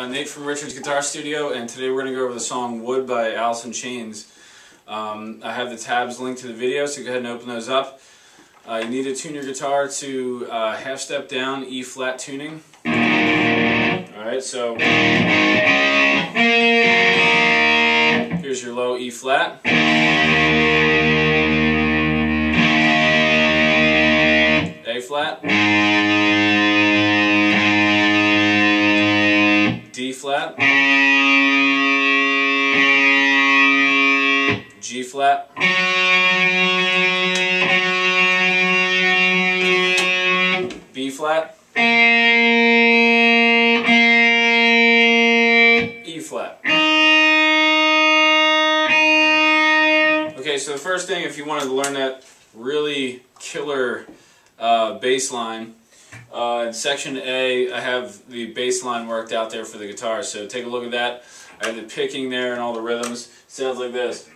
Nate from Richard's Guitar Studio, and today we're going to go over the song Wood by Alice in Chains. I have the tabs linked to the video, so go ahead and open those up. You need to tune your guitar to half step down E flat tuning. Alright, so here's your low E flat. A flat. D flat, G flat, B flat, E flat. Okay, so the first thing, if you wanted to learn that really killer bass line, in section A, I have the bass line worked out there for the guitar, so take a look at that. I have the picking there and all the rhythms. It sounds like this.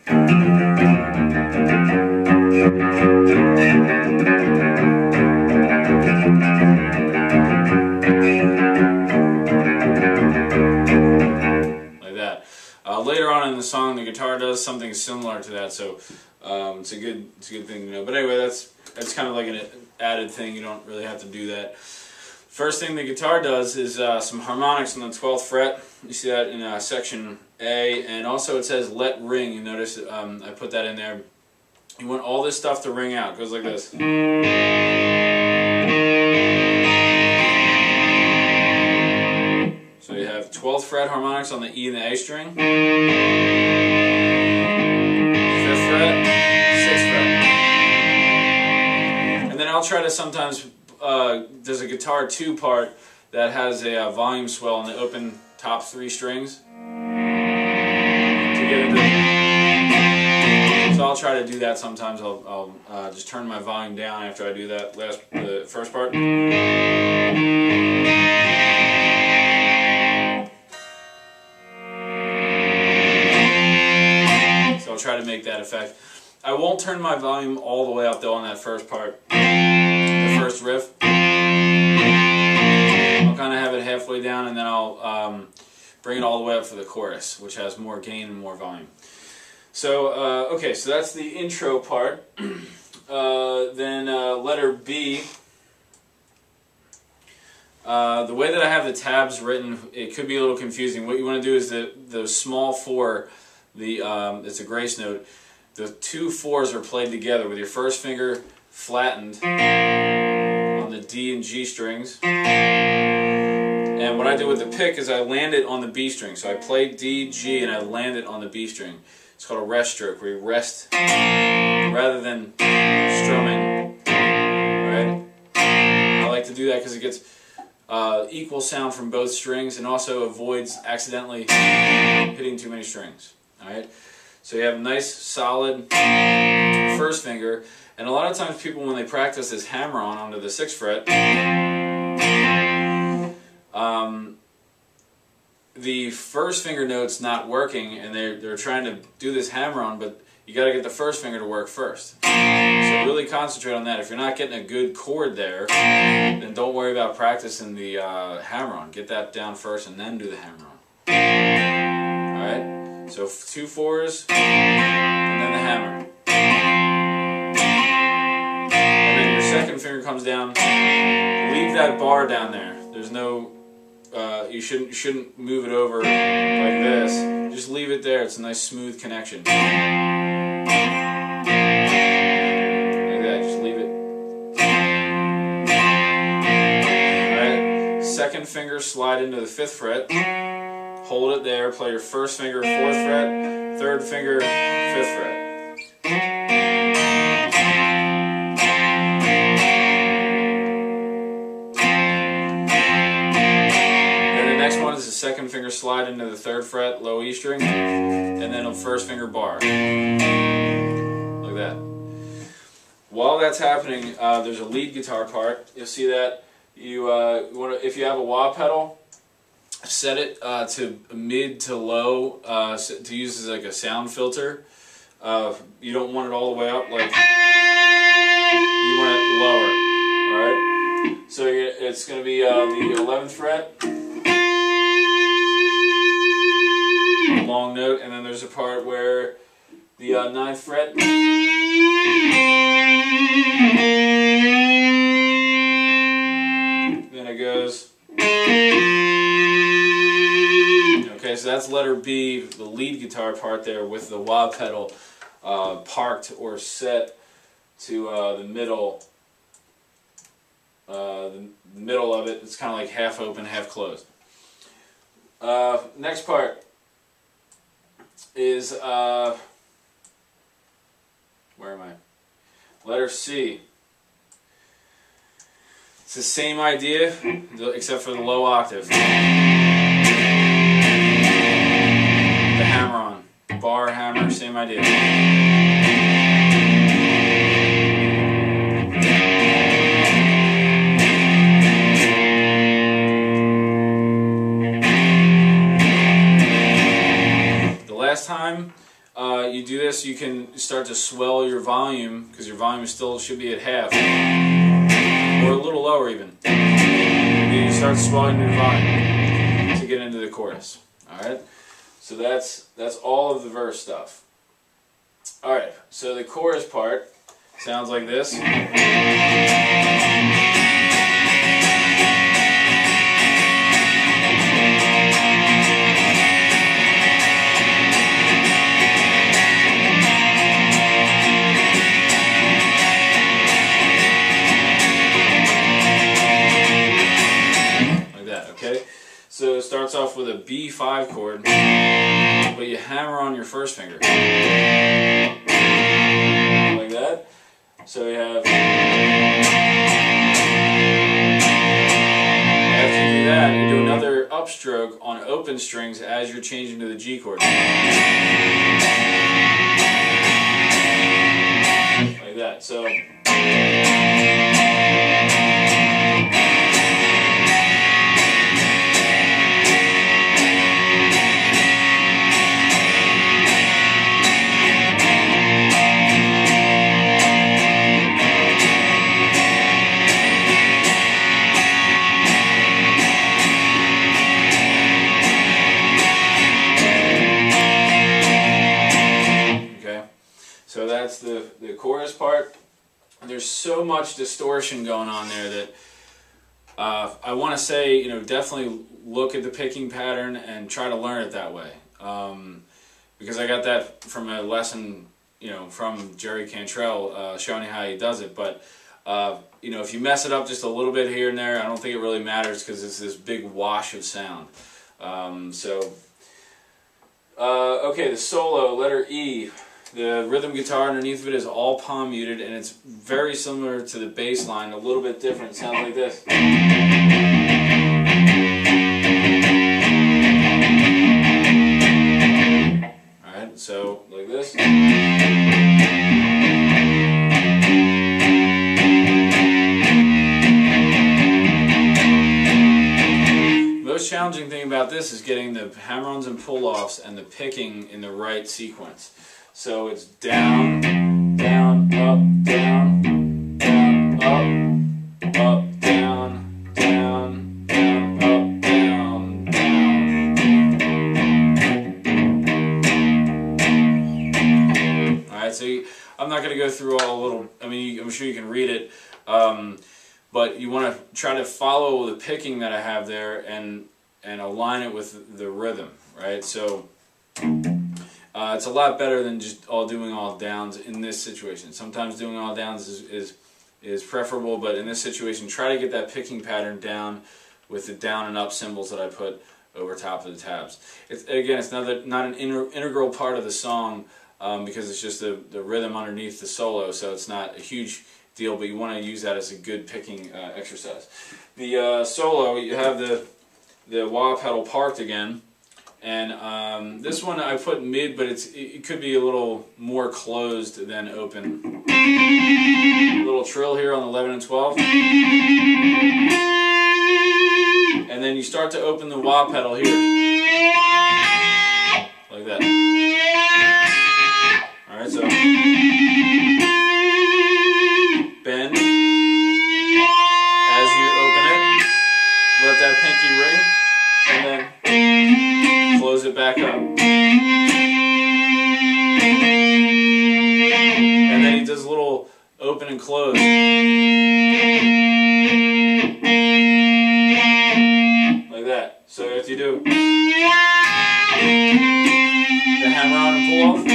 Like that. Later on in the song, the guitar does something similar to that, so it's a good thing to know. But anyway, that's kind of like an added thing. You don't really have to do that. First thing the guitar does is some harmonics on the 12th fret. You see that in section A, and also it says let ring. You notice I put that in there. You want all this stuff to ring out. It goes like this. So you have 12th fret harmonics on the E and the A string. 5th fret, 6th fret. And then I'll try to sometimes, there's a guitar 2 part that has a volume swell on the open top 3 strings. To get into, so I'll try to do that sometimes. I'll just turn my volume down after I do that the first part. So I'll try to make that effect. I won't turn my volume all the way up though on that first part, the first riff. I'll kind of have it halfway down, and then I'll bring it all the way up for the chorus, which has more gain and more volume. So, okay, so that's the intro part. Then letter B. The way that I have the tabs written, it could be a little confusing. What you want to do is the small 4, it's a grace note. The 2 4s are played together with your first finger flattened on the D and G strings. And what I do with the pick is I land it on the B string. So I play D, G, and I land it on the B string. It's called a rest stroke, where you rest rather than strumming. Right? I like to do that because it gets equal sound from both strings and also avoids accidentally hitting too many strings. Alright? So you have a nice, solid first finger. And a lot of times people, when they practice this hammer-on onto the 6th fret, the first finger note's not working, and they're trying to do this hammer-on, but you got to get the first finger to work first. So really concentrate on that. If you're not getting a good chord there, then don't worry about practicing the hammer-on. Get that down first and then do the hammer-on. Alright? So 2 4s, and then the hammer. And then your second finger comes down. Leave that bar down there. There's no, you shouldn't move it over like this. Just leave it there. It's a nice smooth connection. Like that. Just leave it. Alright. Second finger slide into the 5th fret. Hold it there, play your first finger 4th fret, third finger 5th fret. Then the next one is the second finger slide into the 3rd fret, low E string, and then a first finger bar. Like that. While that's happening, there's a lead guitar part. You'll see that if you have a wah pedal, set it to mid to low to use as like a sound filter. You don't want it all the way up, like you want it lower. Alright? So it's going to be the 11th fret, the 9th fret. Then it goes. Okay, so that's letter B, the lead guitar part there, with the wah pedal parked or set to the middle. The middle of it. It's kind of like half open, half closed. Next part is where am I? Letter C. It's the same idea, except for the low octave. The hammer-on, bar, hammer, same idea. Last time you do this, you can start to swell your volume, because your volume still should be at half, or a little lower even. And you start swelling your volume to get into the chorus. Alright? So that's all of the verse stuff. Alright, so the chorus part sounds like this. So it starts off with a B5 chord, but you hammer on your first finger. Like that. So you have... After you do that, you do another upstroke on open strings as you're changing to the G chord. Like that. So... So that's the chorus part. There's so much distortion going on there that I want to say, you know, definitely look at the picking pattern and try to learn it that way. Because I got that from a lesson, you know, from Jerry Cantrell showing you how he does it. But you know, if you mess it up just a little bit here and there, I don't think it really matters, because it's this big wash of sound. Okay, the solo, letter E. The rhythm guitar underneath of it is all palm muted, and it's very similar to the bass line, a little bit different. It sounds like this. Alright, so like this. The most challenging thing about this is getting the hammer-ons and pull-offs and the picking in the right sequence. So it's down, down, up, down, down, up, up, down, down, down, up, down, down. Alright, so I'm not going to go through all the little, I mean, I'm sure you can read it, but you want to try to follow the picking that I have there and align it with the rhythm, right? So... it's a lot better than just doing all downs in this situation. Sometimes doing all downs is preferable, but in this situation, try to get that picking pattern down with the down and up cymbals that I put over top of the tabs. Again, it's not an integral part of the song, because it's just the rhythm underneath the solo, so it's not a huge deal, but you want to use that as a good picking exercise. The solo, you have the wah pedal parked again. And this one I put mid, but it could be a little more closed than open. A little trill here on the 11 and 12. And then you start to open the wah pedal here. Like that. Alright, so bend as you open it. Let that pinky ring. And then close it back up. and close. Like that. So if you do the hammer on and pull off, like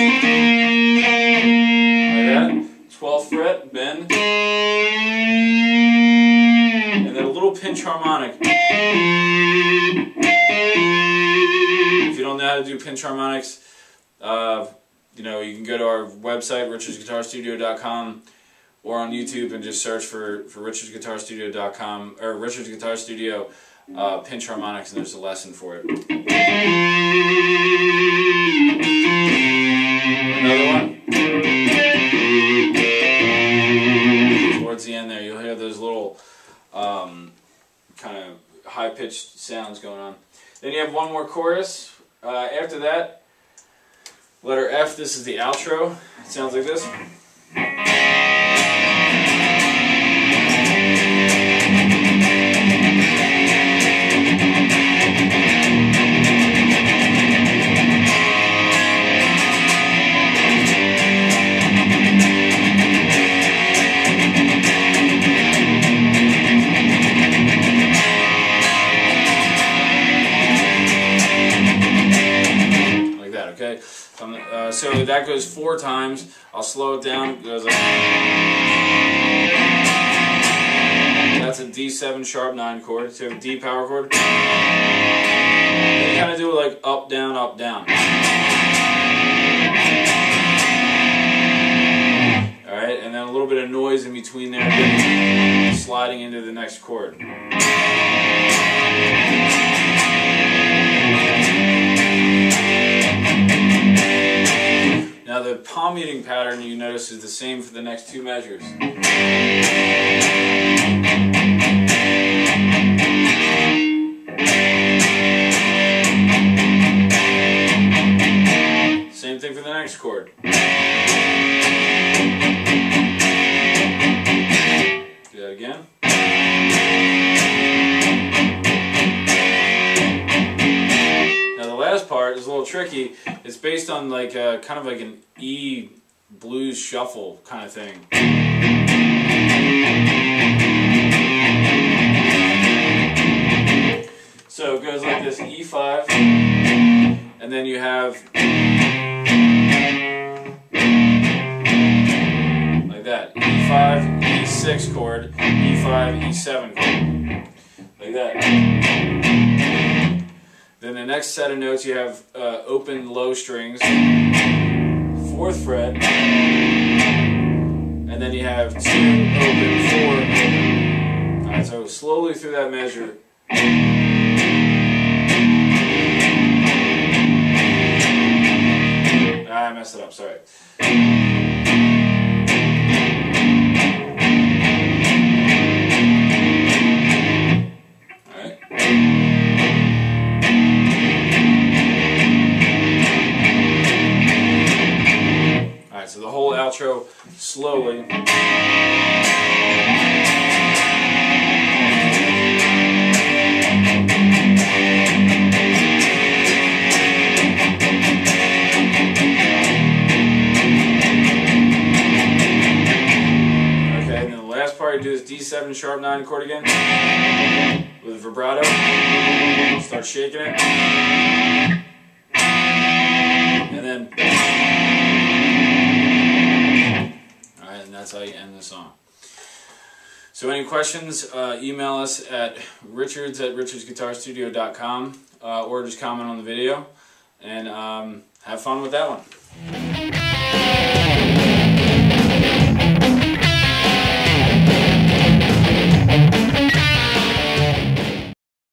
that, 12th fret, bend, and then a little pinch harmonic. If you don't know how to do pinch harmonics, you know, you can go to our website, richardsguitarstudio.com, or on YouTube and just search for richardsguitarstudio.com or Richards Guitar Studio pinch harmonics, and there's a lesson for it. Another one. Towards the end there, you'll hear those little kind of high-pitched sounds going on. Then you have one more chorus. After that, letter F, this is the outro. It sounds like this. Okay, so that goes 4 times. I'll slow it down. It goes like, that's a D7 sharp 9 chord. So you have a D power chord. Then you kind of do it like up, down, up, down. Alright, and then a little bit of noise in between there, sliding into the next chord. Now the palm muting pattern, you notice, is the same for the next 2 measures. Same thing for the next chord. Do that again. Now the last part is a little tricky. It's based on like kind of like an E blues shuffle kind of thing. So it goes like this: E5, and then you have like that: E5, E6 chord, E5, E7 chord, like that. Then the next set of notes, you have open low strings, 4th fret, and then you have 2 open, 4 open. Alright, so slowly through that measure. I messed it up, sorry. So the whole outro slowly. Okay, and then the last part, you do this D7 sharp 9 chord again with vibrato. Start shaking it. And then that's how you end the song. So any questions, email us at richardsguitarstudio.com or just comment on the video, and have fun with that one.